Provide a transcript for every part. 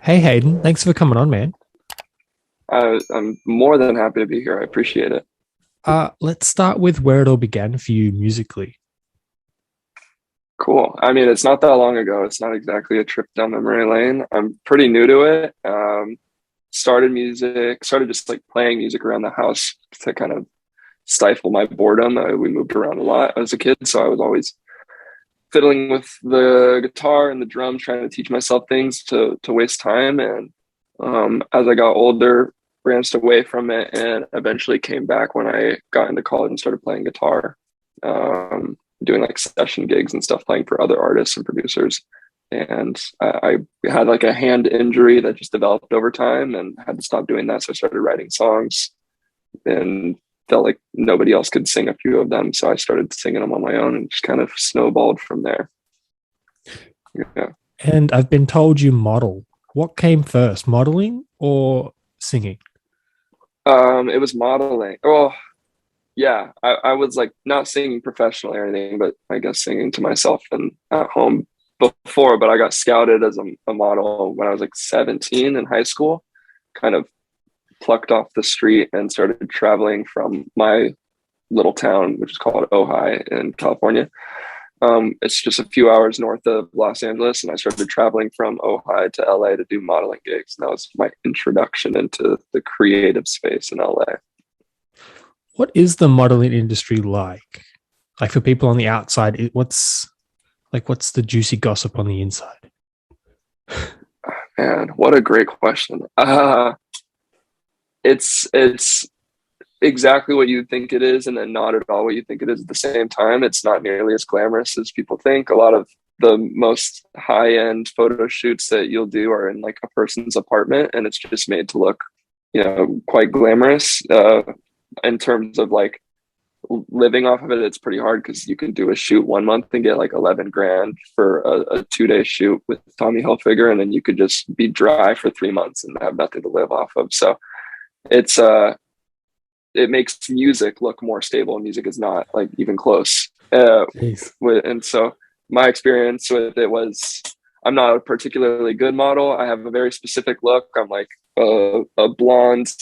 Hey Hayden, thanks for coming on, man. I'm more than happy to be here. I appreciate it. Let's start with where it all began for you musically. Cool. I mean, it's not that long ago. It's not exactly a trip down memory lane. I'm pretty new to it. Started just like playing music around the house to kind of stifle my boredom. We moved around a lot as a kid, so I was always fiddling with the guitar and the drums, trying to teach myself things to waste time. And as I got older, branched away from it and eventually came back when I got into college and started playing guitar, doing like session gigs and stuff, playing for other artists and producers. And I had like a hand injury that just developed over time and had to stop doing that. So I started writing songs and felt like nobody else could sing a few of them. So I started singing them on my own and just kind of snowballed from there. Yeah. And I've been told you model. What came first, modeling or singing? It was modeling. Oh, yeah. I was like not singing professionally or anything, but I guess singing to myself and at home before. But I got scouted as a model when I was like 17 in high school, kind of plucked off the street and started traveling from my little town, which is called Ojai in California. It's just a few hours north of Los Angeles, and I started traveling from Ojai to LA to do modeling gigs. And that was my introduction into the creative space in LA. What is the modeling industry like? Like for people on the outside, what's the juicy gossip on the inside? And what a great question. It's exactly what you think it is, and then not at all what you think it is at the same time. It's not nearly as glamorous as people think. A lot of the most high end photo shoots that you'll do are in like a person's apartment, and it's just made to look, quite glamorous. In terms of like living off of it, it's pretty hard because you can do a shoot 1 month and get like 11 grand for a 2 day shoot with Tommy Hilfiger, and then you could just be dry for 3 months and have nothing to live off of. So it's it makes music look more stable. Music is not like even close. Jeez. And so my experience with it was I'm not a particularly good model. I have a very specific look. I'm like a blonde,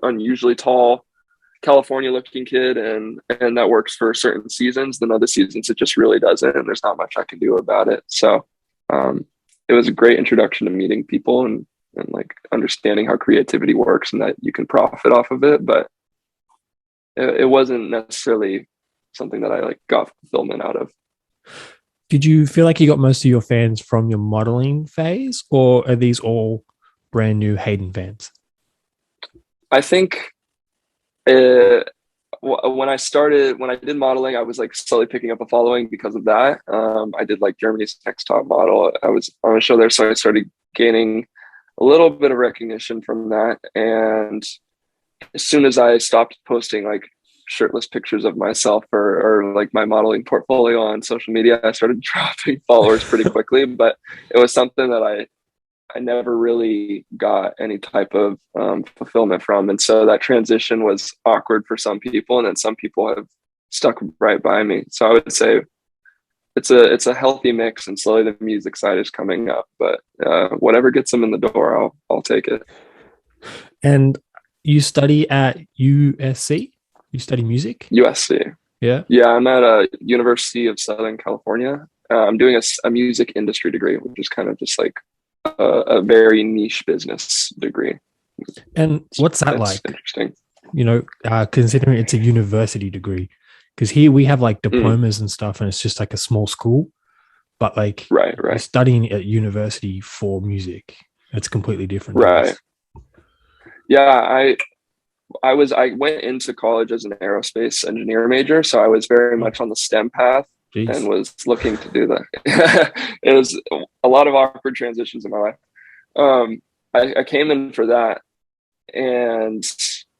unusually tall California looking kid, and that works for certain seasons. Then other seasons it just really doesn't, and there's not much I can do about it. So it was a great introduction to meeting people and like understanding how creativity works and that you can profit off of it. But it wasn't necessarily something that I like got fulfillment out of. Did you feel like you got most of your fans from your modeling phase, or are these all brand new Hayden fans? I think when I did modeling, I was like slowly picking up a following because of that. I did like Germany's Next Top Model. I was on a show there, so I started gaining a little bit of recognition from that. And as soon as I stopped posting like shirtless pictures of myself or like my modeling portfolio on social media, I started dropping followers pretty quickly. But it was something that I never really got any type of fulfillment from. And so that transition was awkward for some people. And then some people have stuck right by me. So I would say it's a healthy mix, and slowly the music side is coming up. But whatever gets them in the door, I'll take it. And you study at USC? You study music? USC. Yeah. Yeah, I'm at a University of Southern California. I'm doing a music industry degree, which is kind of just like a very niche business degree. And what's that It's like? interesting. Considering it's a university degree, because here we have like Mm, diplomas and stuff, and it's just like a small school, but like right, you're right, studying at university for music. It's completely different, I right. guess. Yeah, I went into college as an aerospace engineer major, so I was very Oh, much on the STEM path and geez. was looking to do that. It was a lot of awkward transitions in my life. I came in for that, and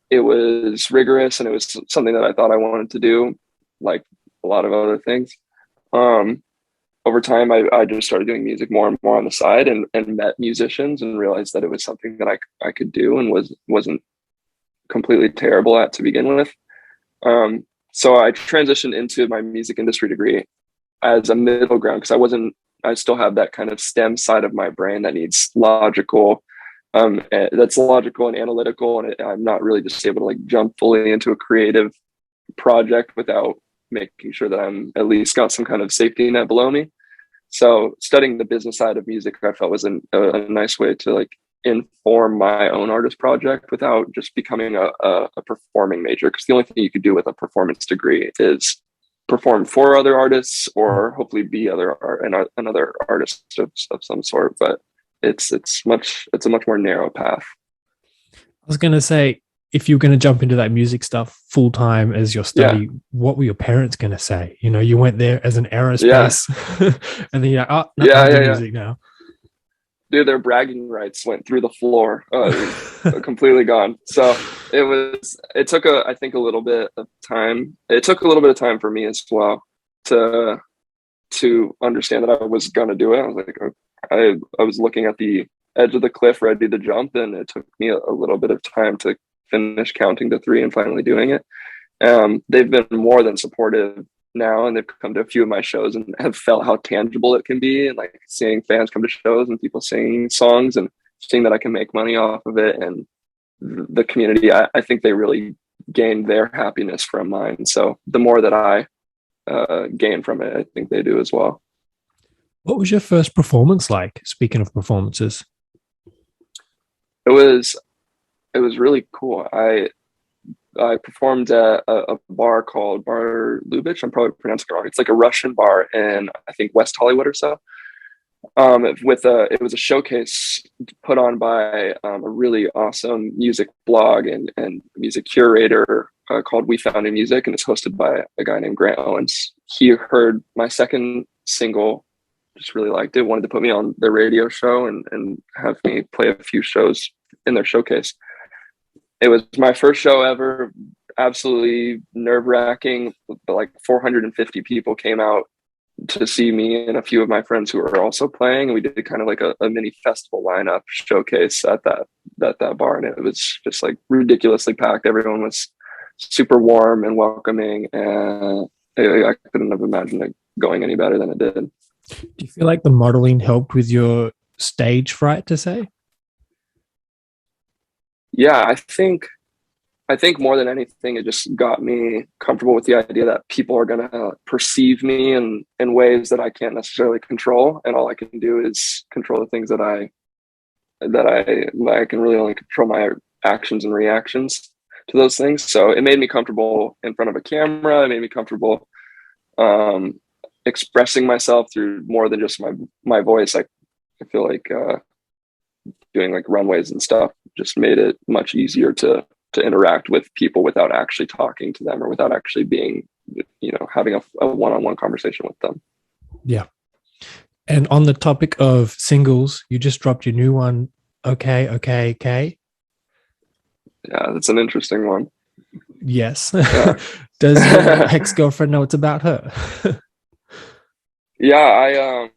it was rigorous, and it was something that I thought I wanted to do, like a lot of other things. Um, Over time, I just started doing music more and more on the side, and met musicians and realized that it was something that I could do and wasn't completely terrible at to begin with. So I transitioned into my music industry degree as a middle ground because I wasn't I still have that kind of STEM side of my brain that needs logical, that's logical and analytical, and I'm not really just able to like jump fully into a creative project without making sure that I'm at least got some kind of safety net below me. So studying the business side of music, I felt was a nice way to like inform my own artist project without just becoming a performing major. Because the only thing you could do with a performance degree is perform for other artists or hopefully be another artist of some sort. But it's a much more narrow path. I was going to say, if you're going to jump into that music stuff full time as your Yeah, study, what were your parents going to say? You know, you went there as an yeah, aerospace, and then you're like, oh, no, yeah, I'll do yeah, yeah. music now. Dude, their bragging rights went through the floor. Completely gone. So it took I think a little bit of time. It took a little bit of time for me as well to understand that I was gonna do it. I was like, I was looking at the edge of the cliff, ready to jump, and it took me a little bit of time to finish counting to three and finally doing it. They've been more than supportive now, and they've come to a few of my shows and have felt how tangible it can be, and like seeing fans come to shows and people singing songs and seeing that I can make money off of it, and the community. I think they really gain their happiness from mine. So the more that I gain from it, I think they do as well. What was your first performance like? Speaking of performances, It was really cool. I performed at a bar called Bar Lubitsch. I'm probably pronouncing it wrong. It's like a Russian bar in I think West Hollywood or so. It was a showcase put on by a really awesome music blog and music curator called We Found in Music, and it's hosted by a guy named Grant Owens. He heard my second single, just really liked it, wanted to put me on their radio show and have me play a few shows in their showcase. It was my first show ever, absolutely nerve wracking, but like 450 people came out to see me and a few of my friends who were also playing. And we did kind of like a mini festival lineup showcase at that bar. And it was just like ridiculously packed. Everyone was super warm and welcoming. And I couldn't have imagined it going any better than it did. do you feel like the modeling helped with your stage fright, to say? Yeah, I think more than anything, it just got me comfortable with the idea that people are going to perceive me in ways that I can't necessarily control, and all I can do is control the things that I can really only control my actions and reactions to those things. So it made me comfortable in front of a camera. It made me comfortable expressing myself through more than just my voice. I feel like doing like runways and stuff just made it much easier to interact with people without actually talking to them or without actually being, having a one-on-one conversation with them. Yeah. And on the topic of singles, you just dropped your new one, Okay, okay, okay. Yeah, that's an interesting one. Yes. Yeah. Does your ex-girlfriend know it's about her? Yeah,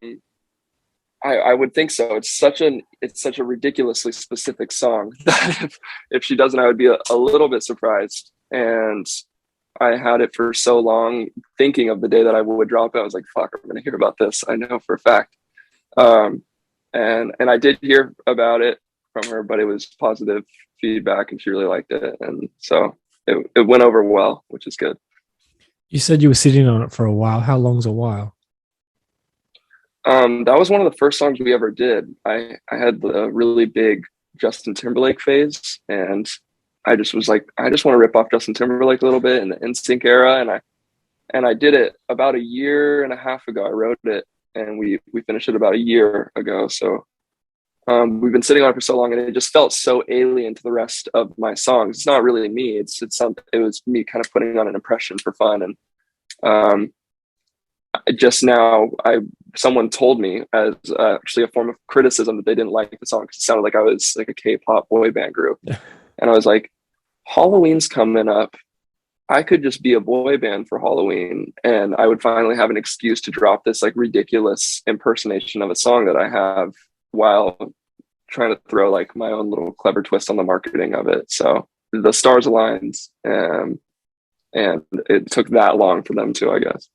I would think so. It's such a ridiculously specific song that if she doesn't, I would be a little bit surprised. And I had it for so long, thinking of the day that I would drop it. I was like, "Fuck, I'm gonna hear about this." I know for a fact. And I did hear about it from her, but it was positive feedback, and she really liked it, and so it went over well, which is good. You said you were sitting on it for a while. How long's a while? That was one of the first songs we ever did. I had the really big Justin Timberlake phase, and I just was like, I just want to rip off Justin Timberlake a little bit in the NSYNC era, and I did it about a year and a half ago. I wrote it, and we finished it about a year ago. So we've been sitting on it for so long, and it just felt so alien to the rest of my songs. It's not really me. It was me kind of putting on an impression for fun, and um, just now someone told me as actually a form of criticism that they didn't like the song because it sounded like I was like a K-pop boy band group, and I was like, Halloween's coming up. I could just be a boy band for Halloween, and I would finally have an excuse to drop this like ridiculous impersonation of a song that I have while trying to throw like my own little clever twist on the marketing of it. So the stars aligned, and it took that long for them to, I guess.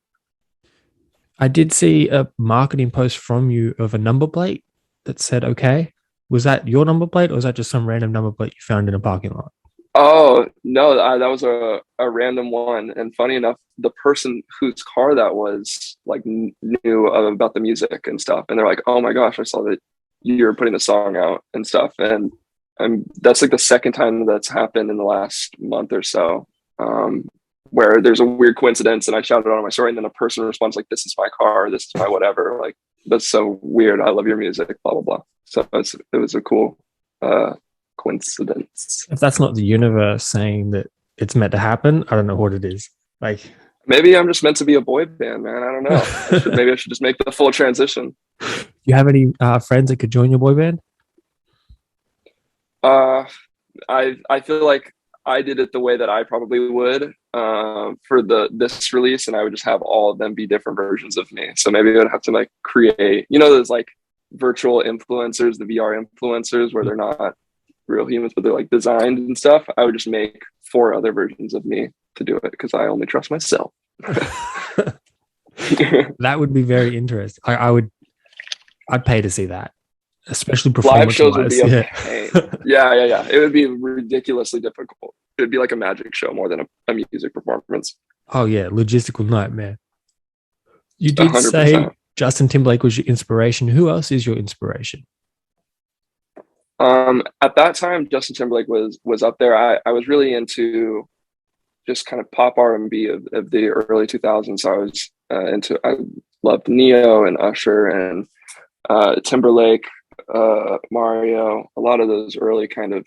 I did see a marketing post from you of a number plate that said okay. Was that your number plate or was that just some random number plate you found in a parking lot? Oh no, that was a random one. And funny enough, the person whose car that was like knew about the music and stuff, and they're like, "Oh my gosh, I saw that you're putting the song out and stuff." And that's like the second time that's happened in the last month or so, um, where there's a weird coincidence, and I shouted out on my story, and then a person responds like, "This is my car. This is my whatever." Like that's so weird. I love your music. Blah blah blah. So it was a cool uh, coincidence. If that's not the universe saying that it's meant to happen, I don't know what it is. Like, Maybe I'm just meant to be a boy band, man. I don't know. do Maybe I should just make the full transition. you have any friends that could join your boy band? Uh, I feel like I did it the way that I probably would for the this release, and I would just have all of them be different versions of me. So maybe I would have to like create, those like virtual influencers, the VR influencers, where they're not real humans, but they're like designed and stuff. I would just make four other versions of me to do it because I only trust myself. That would be very interesting. I'd pay to see that, especially Live performance shows would wise. be a Yeah. pain. Yeah. It would be ridiculously difficult. It would be like a magic show more than a music performance. Oh yeah, logistical nightmare. You A did hundred say percent. Justin Timberlake was your inspiration. Who else is your inspiration? At that time, Justin Timberlake was up there. I was really into just kind of pop R&B of the early 2000s. So I loved Neo and Usher and Timberlake, Mario, a lot of those early kind of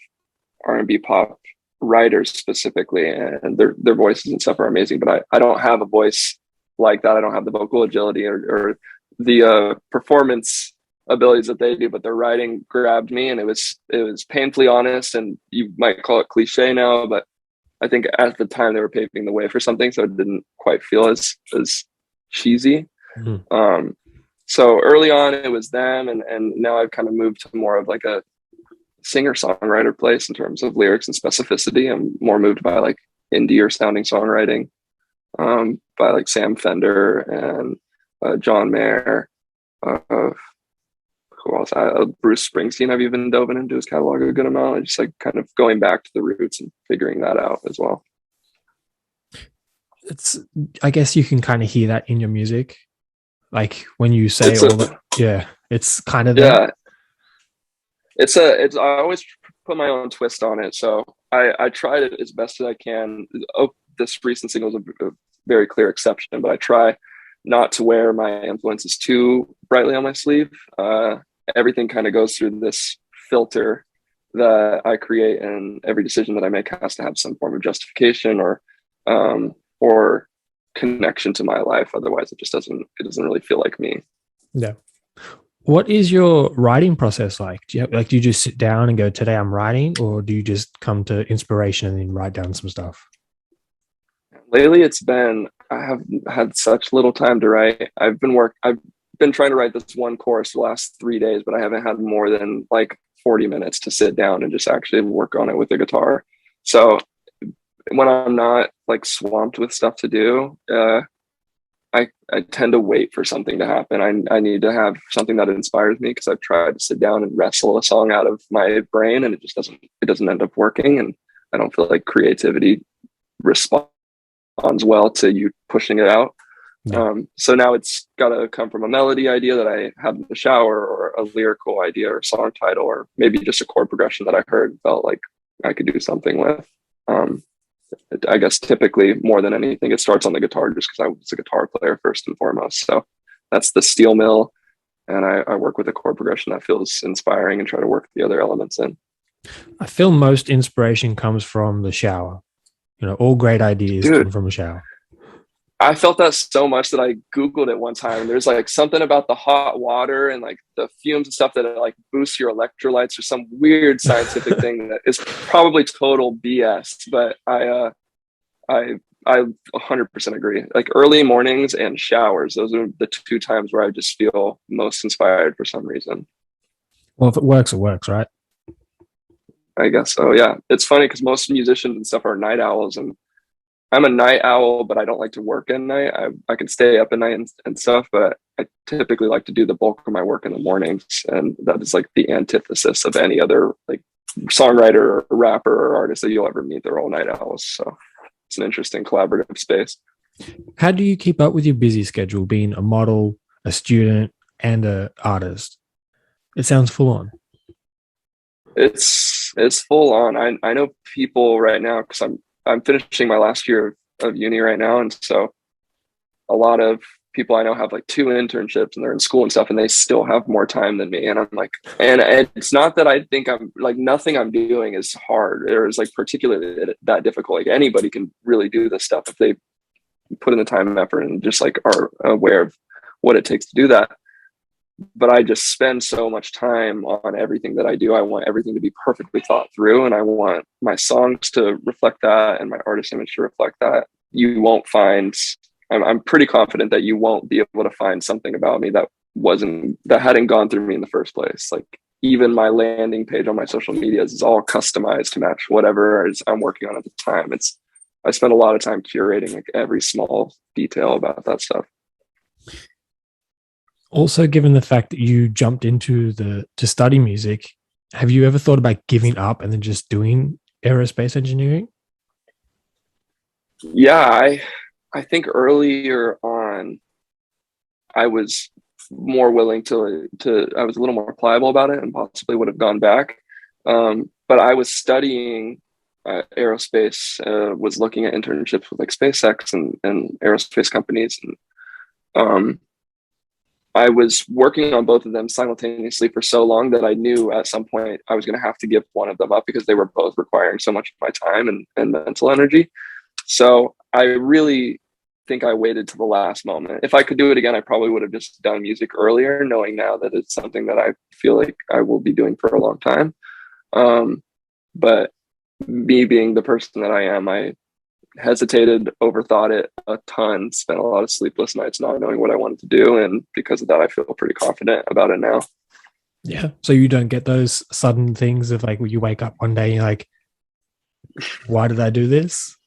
R&B pop writers specifically, and their voices and stuff are amazing. But I don't have a voice like that. I don't have the vocal agility or the performance abilities that they do. But their writing grabbed me, and it was painfully honest. And you might call it cliche now, but I think at the time they were paving the way for something, so it didn't quite feel as cheesy. Mhm. Um, so early on, it was them, and now I've kind of moved to more of like a singer songwriter place in terms of lyrics and specificity. I'm more moved by like indie or sounding songwriting, by like Sam Fender and John Mayer. Uh, who else? Bruce Springsteen. I've even dove into his catalog a good amount. I just like kind of going back to the roots and figuring that out as well. It's I guess you can kind of hear that in your music. Like when you say It's all that, a yeah, it's kind of there. yeah. It's I always put my own twist on it. So I tried it as best as I can. Oh, this recent single is a very clear exception, but I try not to wear my influences too brightly on my sleeve. Everything kind of goes through this filter that I create, and every decision that I make has to have some form of justification or connection to my life. Otherwise, it doesn't really feel like me. Yeah. What is your writing process like? Do you just sit down and go, today I'm writing, or do you just come to inspiration and then write down some stuff? Lately, I have had such little time to write. I've been trying to write this one chorus the last 3 days, but I haven't had more than like 40 minutes to sit down and just actually work on it with the guitar. So when I'm not like swamped with stuff to do, I tend to wait for something to happen. I need to have something that inspires me because I've tried to sit down and wrestle a song out of my brain, and it doesn't end up working, and I don't feel like creativity responds well to you pushing it out. Yeah. So now it's got to come from a melody idea that I have in the shower, or a lyrical idea, or song title, or maybe just a chord progression that I heard felt like I could do something with. Um, I guess typically more than anything, it starts on the guitar just because I was a guitar player first and foremost. So that's the steel mill, and I work with a chord progression that feels inspiring and try to work the other elements in. I feel most inspiration comes from the shower. All great ideas come Dude, from a shower. I felt that so much that I Googled it one time. There's like something about the hot water and like the fumes and stuff that it like boosts your electrolytes, or some weird scientific thing that is probably total BS. But I 100% agree. Like early mornings and showers, those are the two times where I just feel most inspired for some reason. Well, if it works, right? I guess so. Yeah, it's funny because most musicians and stuff are night owls, and I'm a night owl, but I don't like to work at night. I can stay up at night and stuff, but I typically like to do the bulk of my work in the mornings. And that is like the antithesis of any other like songwriter or rapper or artist that you'll ever meet. They're all night owls. So it's an interesting collaborative space. How do you keep up with your busy schedule being a model, a student, and an artist? It sounds full on. It's full on. I know people right now because I'm finishing my last year of uni right now, and so a lot of people I know have like two internships and they're in school and stuff, and they still have more time than me. And I'm like, and it's not that I think I'm like nothing I'm doing is hard or is like particularly that difficult. Like anybody can really do this stuff if they put in the time and effort and just like are aware of what it takes to do that. But I just spend so much time on everything that I do. I want everything to be perfectly thought through, and I want my songs to reflect that and my artist image to reflect that. You won't find, I'm pretty confident that you won't be able to find something about me that hadn't gone through me in the first place. Like even my landing page on my social medias is all customized to match whatever I'm working on at the time. I spend a lot of time curating like every small detail about that stuff. Also, given the fact that you jumped into to study music, have you ever thought about giving up and then just doing aerospace engineering? Yeah, I think earlier on I was more willing to I was a little more pliable about it and possibly would have gone back. But I was studying aerospace, was looking at internships with like SpaceX and aerospace companies, and I was working on both of them simultaneously for so long that I knew at some point I was going to have to give one of them up because they were both requiring so much of my time and mental energy. So I really think I waited to the last moment. If I could do it again, I probably would have just done music earlier, knowing now that it's something that I feel like I will be doing for a long time. But me being the person that I am, I hesitated, overthought it a ton, spent a lot of sleepless nights not knowing what I wanted to do. And because of that, I feel pretty confident about it now. Yeah. So you don't get those sudden things of like when you wake up one day and you're like, why did I do this?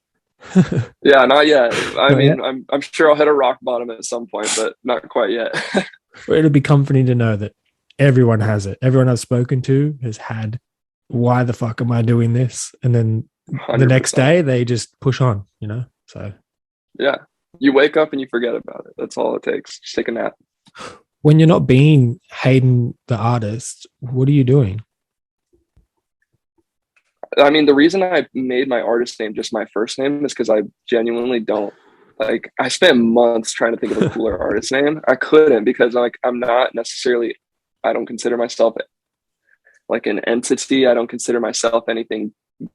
Yeah, not yet. I Not mean, yet. I'm sure I'll hit a rock bottom at some point, but not quite yet. But it'll be comforting to know that everyone has it. Everyone I've spoken to has had, why the fuck am I doing this? And then the next 100%. day they just push on, you know? So Yeah. You wake up and you forget about it. That's all it takes. Just take a nap. when you're not being Haiden the artist, what are you doing? I mean, the reason I made my artist name just my first name is because I genuinely don't like. I spent months trying to think of a cooler artist name. I couldn't because like I'm not necessarily. I don't consider myself like an entity. I don't consider myself anything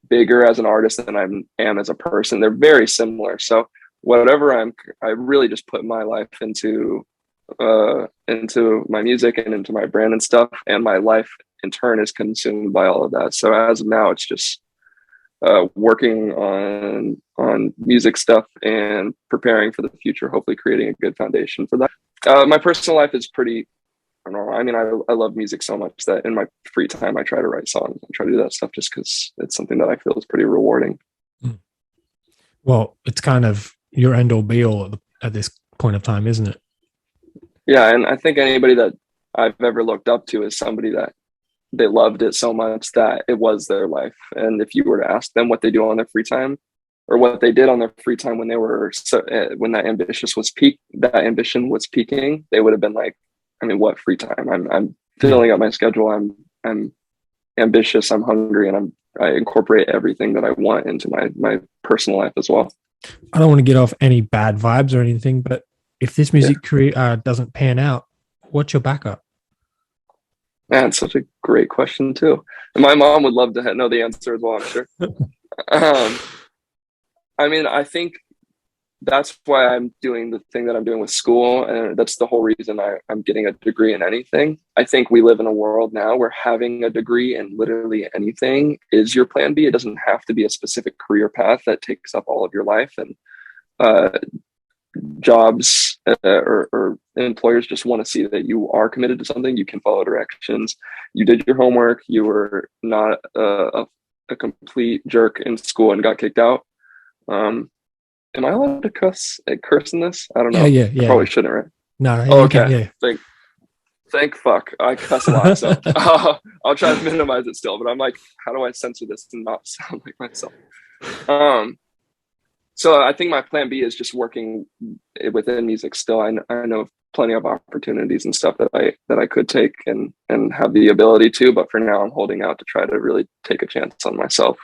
bigger as an artist than I am as a person. They're very similar. So whatever I really just put my life into my music and into my brand and stuff, and my life in turn is consumed by all of that. So as of now, it's just working on music stuff and preparing for the future, hopefully creating a good foundation for that. My personal life is pretty, I don't know. I mean, I love music so much that in my free time, I try to write songs and try to do that stuff just because it's something that I feel is pretty rewarding. Well, it's kind of your end all be all at this point of time, isn't it? Yeah. And I think anybody that I've ever looked up to is somebody that they loved it so much that it was their life. And if you were to ask them what they do on their free time or what they did on their free time when they were when that ambition was peaking, they would have been like, I mean, what free time? I'm Yeah. filling up my schedule. I'm ambitious. I'm hungry, and I incorporate everything that I want into my personal life as well. I don't want to get off any bad vibes or anything, but if this Yeah, music career doesn't pan out, what's your backup? man, such a great question too. And my mom would love to know the answer as well. I'm sure. Um, I mean, I think that's why I'm doing the thing that I'm doing with school. And that's the whole reason I'm getting a degree in anything. I think we live in a world now where having a degree in literally anything is your plan B. It doesn't have to be a specific career path that takes up all of your life. And uh, jobs or employers just want to see that you are committed to something. You can follow directions. You did your homework. You were not a complete jerk in school and got kicked out. Um, Am I allowed to curse in this? I don't Yeah, know. yeah, I yeah, probably yeah. shouldn't, right? No, no, yeah, Oh, you can, okay. yeah. Thank fuck. I cuss a lot, so I'll try to minimize it still. But I'm like, how do I censor this and not sound like myself? Um, so I think my plan B is just working within music still. I know of plenty of opportunities and stuff that I could take and have the ability to, but for now I'm holding out to try to really take a chance on myself.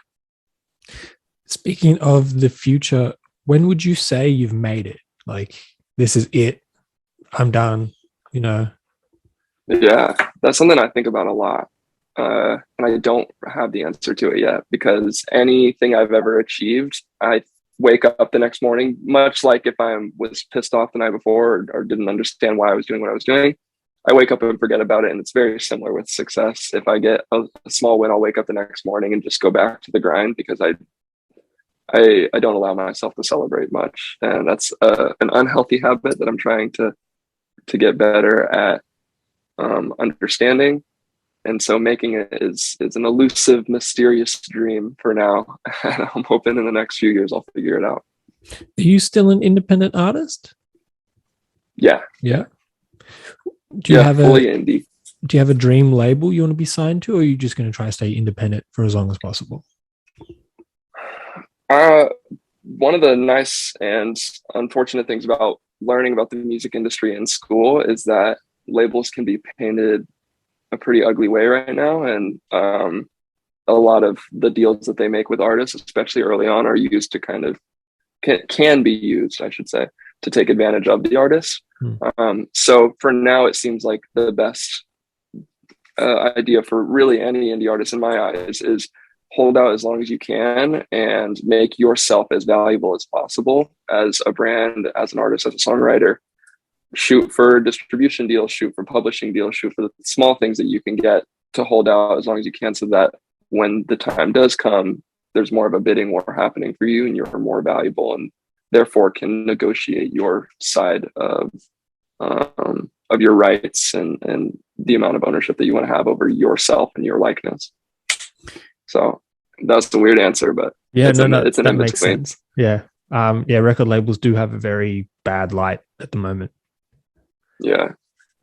Speaking of the future, when would you say you've made it? Like, this is it. I'm done. You know. Yeah, that's something I think about a lot. And I don't have the answer to it yet because anything I've ever achieved, I wake up the next morning, much like if I was pissed off the night before or didn't understand why I was doing what I was doing. I wake up and forget about it. And it's very similar with success. If I get a small win, I'll wake up the next morning and just go back to the grind because I don't allow myself to celebrate much. And that's an unhealthy habit that I'm trying to get better at understanding. And so making it is an elusive, mysterious dream for now. And I'm hoping in the next few years I'll figure it out. Are you still an independent artist? Yeah. Yeah. Do you Yeah. have Fully a indie. do you have a dream label you want to be signed to, or are you just going to try to stay independent for as long as possible? Uh, One of the nice and unfortunate things about learning about the music industry in school is that labels can be painted a pretty ugly way right now. And a lot of the deals that they make with artists, especially early on, are used to kind of can be used, I should say, to take advantage of the artists. Hmm. So for now, it seems like the best idea for really any indie artist in my eyes is hold out as long as you can and make yourself as valuable as possible as a brand, as an artist, as a songwriter. Shoot for distribution deals, shoot for publishing deals, shoot for the small things that you can get to hold out as long as you can so that when the time does come, there's more of a bidding war happening for you and you're more valuable and therefore can negotiate your side of your rights and the amount of ownership that you want to have over yourself and your likeness. So that's the weird answer, but Yeah, no, no, it's an that in makes between. sense. Yeah. Yeah, record labels do have a very bad light at the moment. Yeah,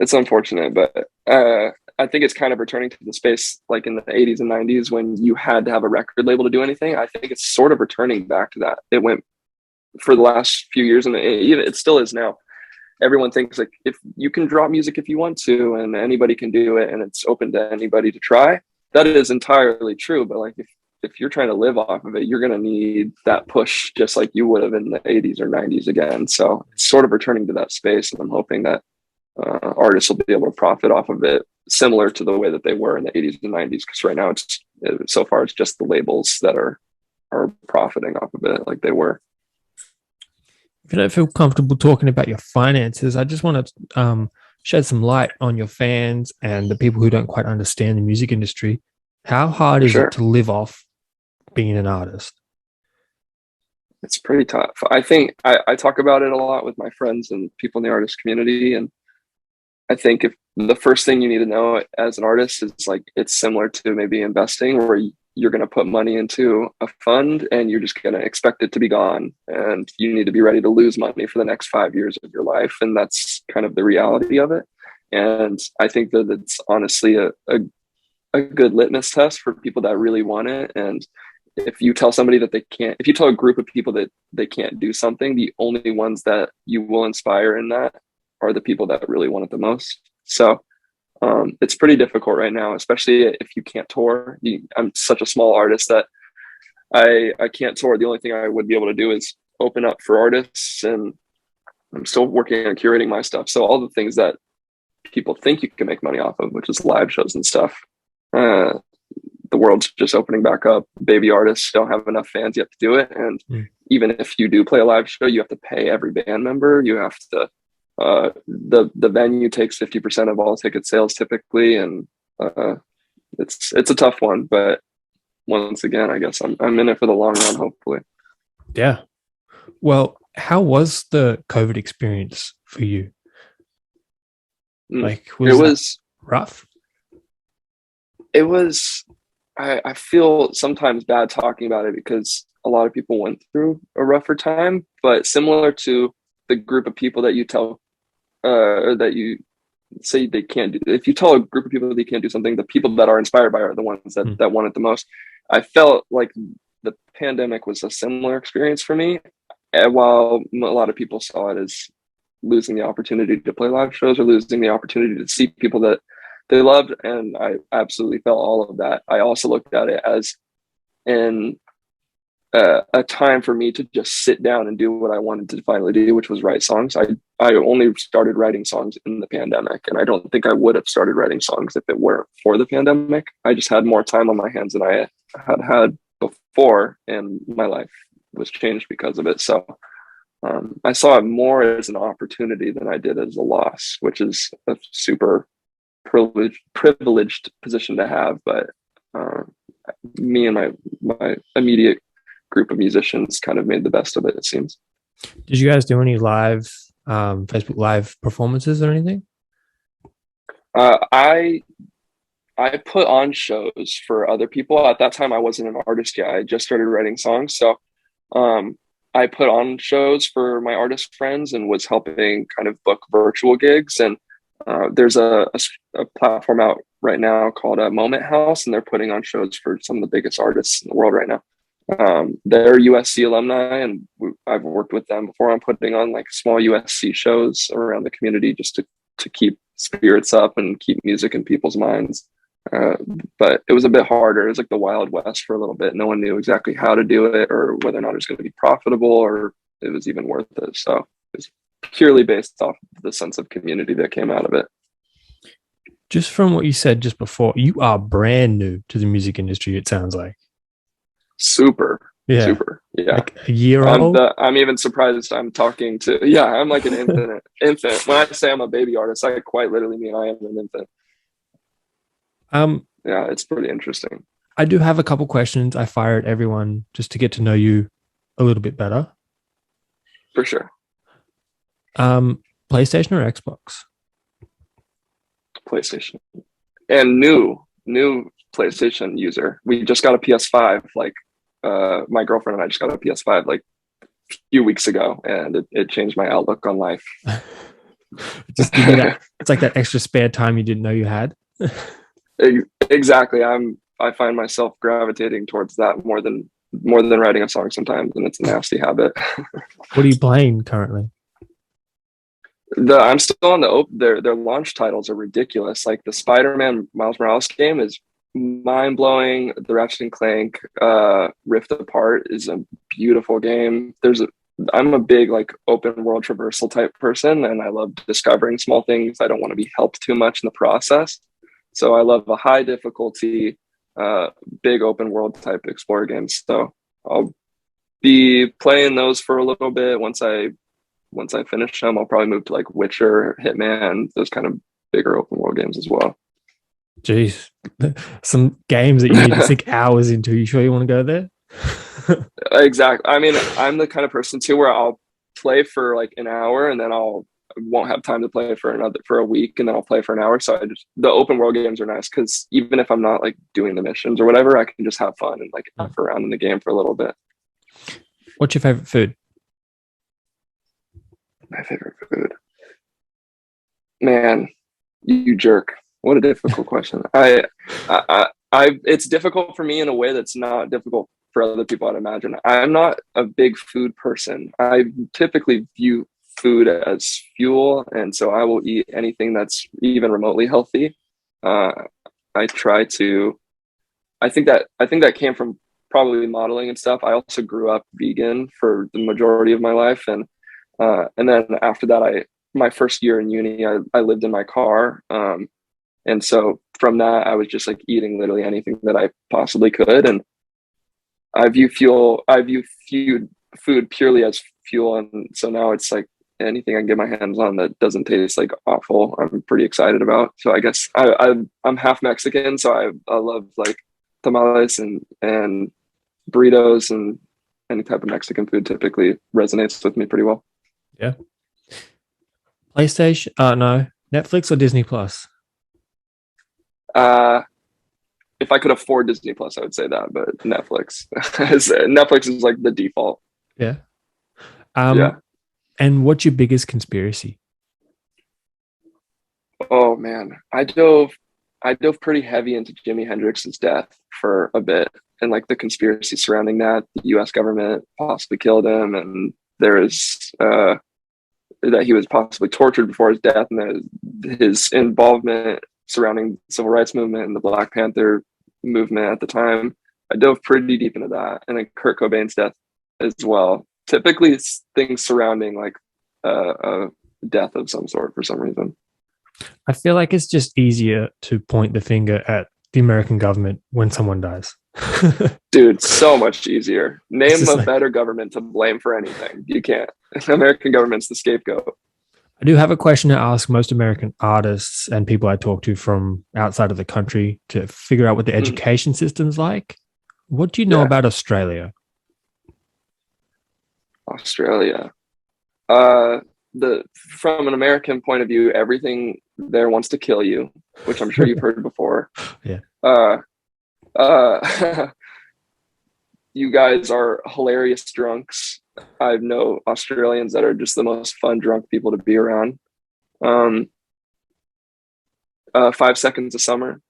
it's unfortunate, but I think it's kind of returning to the space like in the 80s and 90s when you had to have a record label to do anything. I think it's sort of returning back to that. It went for the last few years, and it still is now. Everyone thinks like if you can drop music if you want to, and anybody can do it, and it's open to anybody to try. That is entirely true, but like if you're trying to live off of it, you're going to need that push just like you would have in the 80s or 90s again. So it's sort of returning to that space, and I'm hoping that artists will be able to profit off of it similar to the way that they were in the 80s and 90s because right now it's so far it's just the labels that are profiting off of it like they were. If you don't feel comfortable talking about your finances, I just want to shed some light on your fans and the people who don't quite understand the music industry. How hard For is it sure, to live off being an artist? it's pretty tough. I think I talk about it a lot with my friends and people in the artist community, and I think if the first thing you need to know as an artist is like it's similar to maybe investing where you're going to put money into a fund and you're just going to expect it to be gone and you need to be ready to lose money for the next 5 years of your life, and that's kind of the reality of it. And I think that it's honestly a good litmus test for people that really want it. And if you tell somebody that they can't, if you tell a group of people that they can't do something, the only ones that you will inspire in that are the people that really want it the most. So it's pretty difficult right now, especially if you can't tour. I'm such a small artist that I can't tour. The only thing I would be able to do is open up for artists, and I'm still working on curating my stuff. So all the things that people think you can make money off of, which is live shows and stuff, uh, the world's just opening back up. Baby artists don't have enough fans yet to do it, and Mm. even if you do play a live show, you have to pay every band member. You have to the venue takes 50% of all ticket sales typically, and it's a tough one. But once again, I guess I'm in it for the long run. Hopefully, Yeah. Well, how was the COVID experience for you? mm. Like, it was that was rough? it was. I feel sometimes bad talking about it because a lot of people went through a rougher time, but similar to the group of people that you tell or that you say they can't do. If you tell a group of people that they can't do something, the people that are inspired by it are the ones that want it the most. I felt like the pandemic was a similar experience for me, and while a lot of people saw it as losing the opportunity to play live shows or losing the opportunity to see people that they loved, and I absolutely felt all of that. I also looked at it as in a time for me to just sit down and do what I wanted to finally do, which was write songs. I only started writing songs in the pandemic, and I don't think I would have started writing songs if it weren't for the pandemic. I just had more time on my hands than I had before, and my life was changed because of it. So I saw it more as an opportunity than I did as a loss, which is a super privileged position to have. But me and my immediate group of musicians kind of made the best of it, it seems. Did you guys do any live Facebook Live performances or anything? I put on shows for other people. At that time, I wasn't an artist yet. I just started writing songs. So I put on shows for my artist friends and was helping kind of book virtual gigs. And there's a platform out right now called Moment House, and they're putting on shows for some of the biggest artists in the world right now. They're USC alumni, and I've worked with them before on putting on like small USC shows around the community just to keep spirits up and keep music in people's minds. But it was a bit harder. It was like the Wild West for a little bit. No one knew exactly how to do it or whether or not it was going to be profitable or it was even worth it. So it was purely based off the sense of community that came out of it. Just from what you said just before, you are brand new to the music industry, it sounds like. Super. Yeah. Like a year old. I'm even surprised I'm talking to, yeah, I'm like an infant. When I say I'm a baby artist, I quite literally mean I am an infant. Yeah, it's pretty interesting. I do have a couple questions I fire at everyone just to get to know you a little bit better. For sure. PlayStation or Xbox? PlayStation. And new PlayStation user. We just got a PS5, like my girlfriend and I just got a PS5 like a few weeks ago, and it changed my outlook on life. Just give you that. It's like that extra spare time you didn't know you had. Exactly. I find myself gravitating towards that more than writing a song sometimes, and it's a nasty habit. What are you playing currently? I'm still on their launch titles are ridiculous. Like the Spider-Man Miles Morales game is mind-blowing. The Ratchet and Clank Rift Apart is a beautiful game. I'm a big like open world traversal type person, and I love discovering small things. I don't want to be helped too much in the process. So I love a high difficulty, big open world type explorer games. So I'll be playing those for a little bit. Once I finish them, I'll probably move to like Witcher, Hitman, those kind of bigger open world games as well. Jeez, some games that you need to sink hours into. You sure you want to go there? Exactly. I mean, I'm the kind of person too where I'll play for like an hour and then won't have time to play for a week, and then I'll play for an hour. So the open world games are nice because even if I'm not like doing the missions or whatever, I can just have fun and like F around in the game for a little bit. What's your favorite food? My favorite food, man, you jerk. What a difficult question. It's difficult for me in a way that's not difficult for other people, I'd imagine. I'm not a big food person. I typically view food as fuel, and so I will eat anything that's even remotely healthy. I think that came from probably modeling and stuff. I also grew up vegan for the majority of my life, and then after that, my first year in uni, I lived in my car, and so from that, I was just like eating literally anything that I possibly could, and I view food purely as fuel, and so now it's like anything I can get my hands on that doesn't taste like awful, I'm pretty excited about. So I guess I'm half Mexican, so I love like tamales and burritos, and any type of Mexican food typically resonates with me pretty well. Yeah. PlayStation? No. Netflix or Disney Plus? if I could afford Disney Plus, I would say that, but Netflix is like the default. Yeah. Yeah. And what's your biggest conspiracy? Oh man, I dove pretty heavy into Jimi Hendrix's death for a bit, and like the conspiracy surrounding that. The U.S. government possibly killed him, and there is that he was possibly tortured before his death, and his involvement surrounding the civil rights movement and the Black Panther movement at the time. I dove pretty deep into that, and then Kurt Cobain's death as well. Typically, it's things surrounding like a death of some sort for some reason. I feel like it's just easier to point the finger at the American government when someone dies. Dude, so much easier. It's Name just a like, better government to blame for anything. You can't. American government's the scapegoat. I do have a question to ask most American artists and people I talk to from outside of the country to figure out what the Mm, education system's like. What do you know yeah, about Australia? Australia. Uh, the From an American point of view, everything there wants to kill you, which I'm sure you've heard before. Yeah. Uh, uh, you guys are hilarious drunks. I know Australians that are just the most fun drunk people to be around. Um, 5 seconds of summer.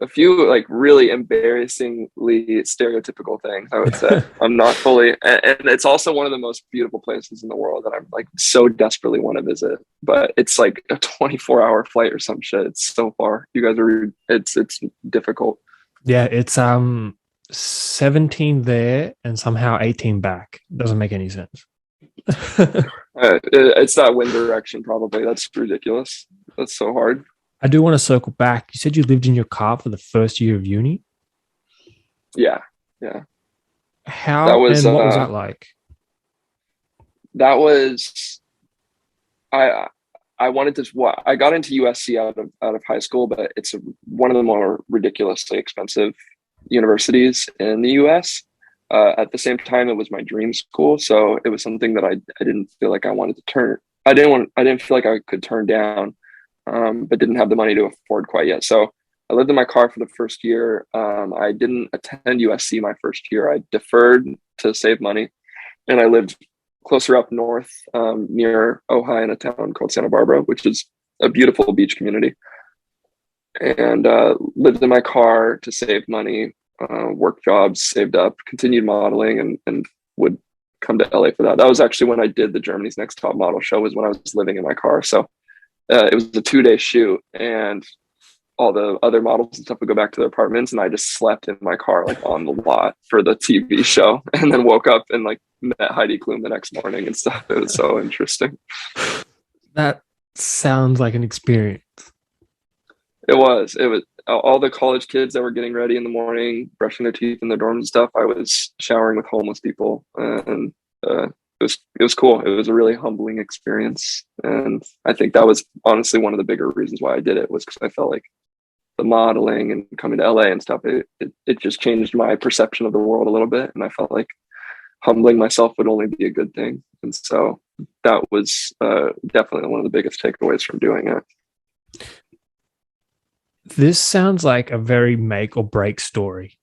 A few like really embarrassingly stereotypical things, I would say. I'm not fully, and it's also one of the most beautiful places in the world that I'm like so desperately want to visit. But it's like a 24-hour flight or some shit. It's so far. You guys are, it's difficult. Yeah, it's 17 there and somehow 18 back. Doesn't make any sense. It's that wind direction, probably. That's ridiculous. That's so hard. I do want to circle back. You said you lived in your car for the first year of uni. Yeah, yeah. That How was and what was that like? that was I I wanted to. What I got into USC out of high school, but it's one of the more ridiculously expensive universities in the US. At the same time, it was my dream school, so it was something that I didn't feel like I wanted to turn. I didn't feel like I could turn down, but didn't have the money to afford quite yet. So I lived in my car for the first year. I didn't attend USC my first year. I deferred to save money, and I lived closer up north, near Ojai in a town called Santa Barbara, which is a beautiful beach community. And lived in my car to save money, work jobs, saved up, continued modeling, and would come to LA for that. That was actually when I did the Germany's Next Top Model show, was when I was living in my car. So it was a 2-day shoot, and all the other models and stuff would go back to their apartments, and I just slept in my car like on the lot for the TV show, and then woke up and like met Heidi Klum the next morning and stuff. It was so interesting. That sounds like an experience. It was all the college kids that were getting ready in the morning, brushing their teeth in their dorms and stuff. I was showering with homeless people, and it was cool. It was a really humbling experience, and I think that was honestly one of the bigger reasons why I did it, was because I felt like the modeling and coming to LA and stuff, it just changed my perception of the world a little bit, and I felt like humbling myself would only be a good thing. And so that was definitely one of the biggest takeaways from doing it. This sounds like a very make or break story.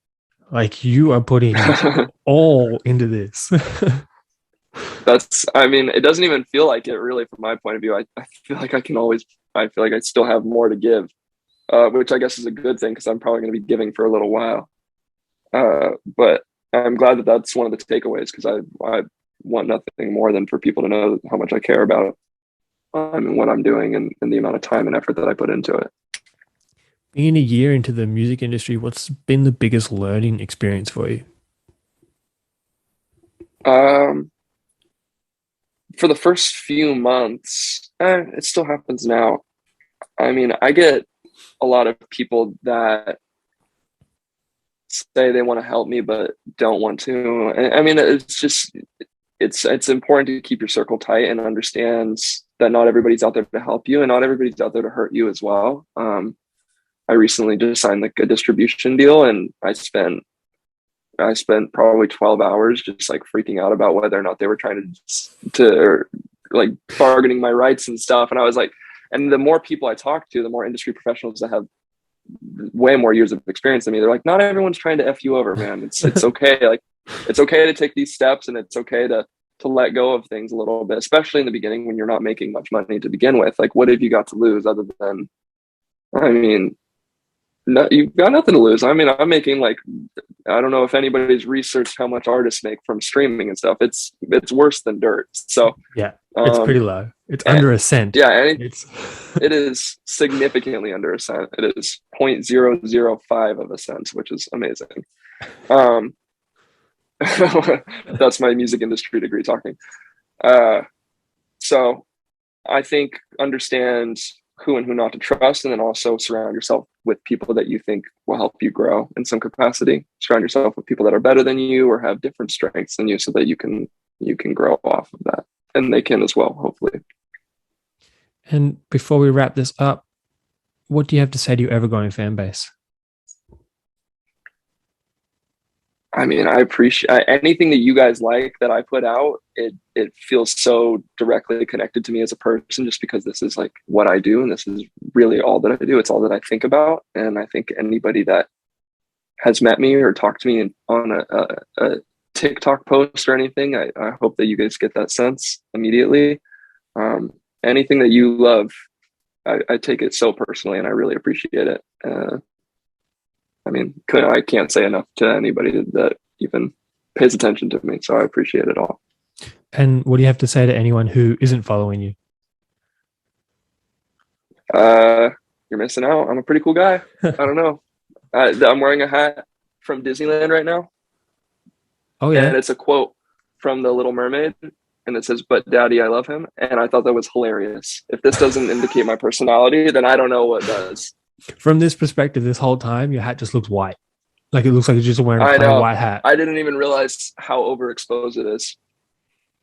Like you are putting all into this. I mean, it doesn't even feel like it really from my point of view. I feel like I feel like I still have more to give, which I guess is a good thing, because I'm probably going to be giving for a little while. But I'm glad that that's one of the takeaways, because I want nothing more than for people to know how much I care about and what I'm doing, and the amount of time and effort that I put into it. Being a year into the music industry, what's been the biggest learning experience for you? Um, for the first few months, it still happens now. I mean, I get a lot of people that say they want to help me but don't want to. I mean, it's just it's important to keep your circle tight and understand that not everybody's out there to help you, and not everybody's out there to hurt you as well. I recently just signed like a distribution deal, and I spent probably 12 hours just like freaking out about whether or not they were trying to like bargaining my rights and stuff. And I was like, and the more people I talk to, the more industry professionals that have way more years of experience than me. They're like, not everyone's trying to F you over, man. It's okay. Like, it's okay to take these steps, and it's okay to let go of things a little bit, especially in the beginning when you're not making much money to begin with. Like, what have you got to lose other than, I mean, no, you've got nothing to lose. I mean, I'm making like, I don't know if anybody's researched how much artists make from streaming and stuff. It's worse than dirt. So Yeah, it's pretty low. It's under a cent. Yeah, and It's it is significantly under a cent. It is 0.005 of a cent, which is amazing. That's my music industry degree talking. So I think understand who and who not to trust, and then also surround yourself with people that you think will help you grow in some capacity. Surround yourself with people that are better than you or have different strengths than you, so that you can grow off of that, and they can as well, hopefully. And before we wrap this up, what do you have to say to your ever-growing fan base? I mean, I appreciate anything that you guys like that I put out. It feels so directly connected to me as a person, just because this is like what I do, and this is really all that I do. It's all that I think about, and I think anybody that has met me or talked to me on a TikTok post or anything, I hope that you guys get that sense immediately. Anything that you love, I take it so personally, and I really appreciate it. I mean, I can't say enough to anybody that even pays attention to me. So I appreciate it all. And what do you have to say to anyone who isn't following you? You're missing out. I'm a pretty cool guy. I don't know. I'm wearing a hat from Disneyland right now. Oh, yeah. And it's a quote from The Little Mermaid. And it says, "But Daddy, I love him." And I thought that was hilarious. If this doesn't indicate my personality, then I don't know what does. From this perspective, this whole time, your hat just looks white. Like it looks like you're just wearing a plain white hat. I didn't even realize how overexposed it is.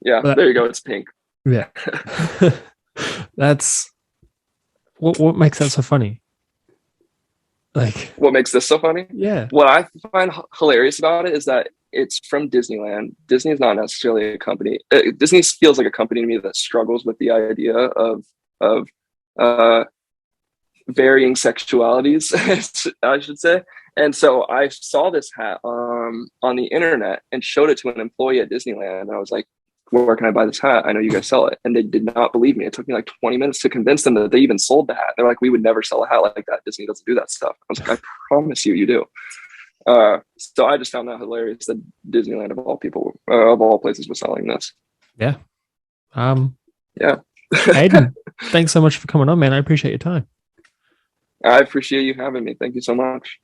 Yeah, there you go. It's pink. Yeah. That's what makes that so funny. Like, what makes this so funny? Yeah. What I find hilarious about it is that it's from Disneyland. Disney is not necessarily a company. Disney feels like a company to me that struggles with the idea of varying sexualities, I should say. And so I saw this hat on the internet and showed it to an employee at Disneyland. And I was like, "Where can I buy this hat? I know you guys sell it." And they did not believe me. It took me like 20 minutes to convince them that they even sold the hat. They're like, "We would never sell a hat like that. Disney doesn't do that stuff." I was like, "I promise you, you do." So I just found that hilarious that Disneyland of all people, of all places, was selling this. Yeah. Yeah. Haiden, thanks so much for coming on, man. I appreciate your time. I appreciate you having me. Thank you so much.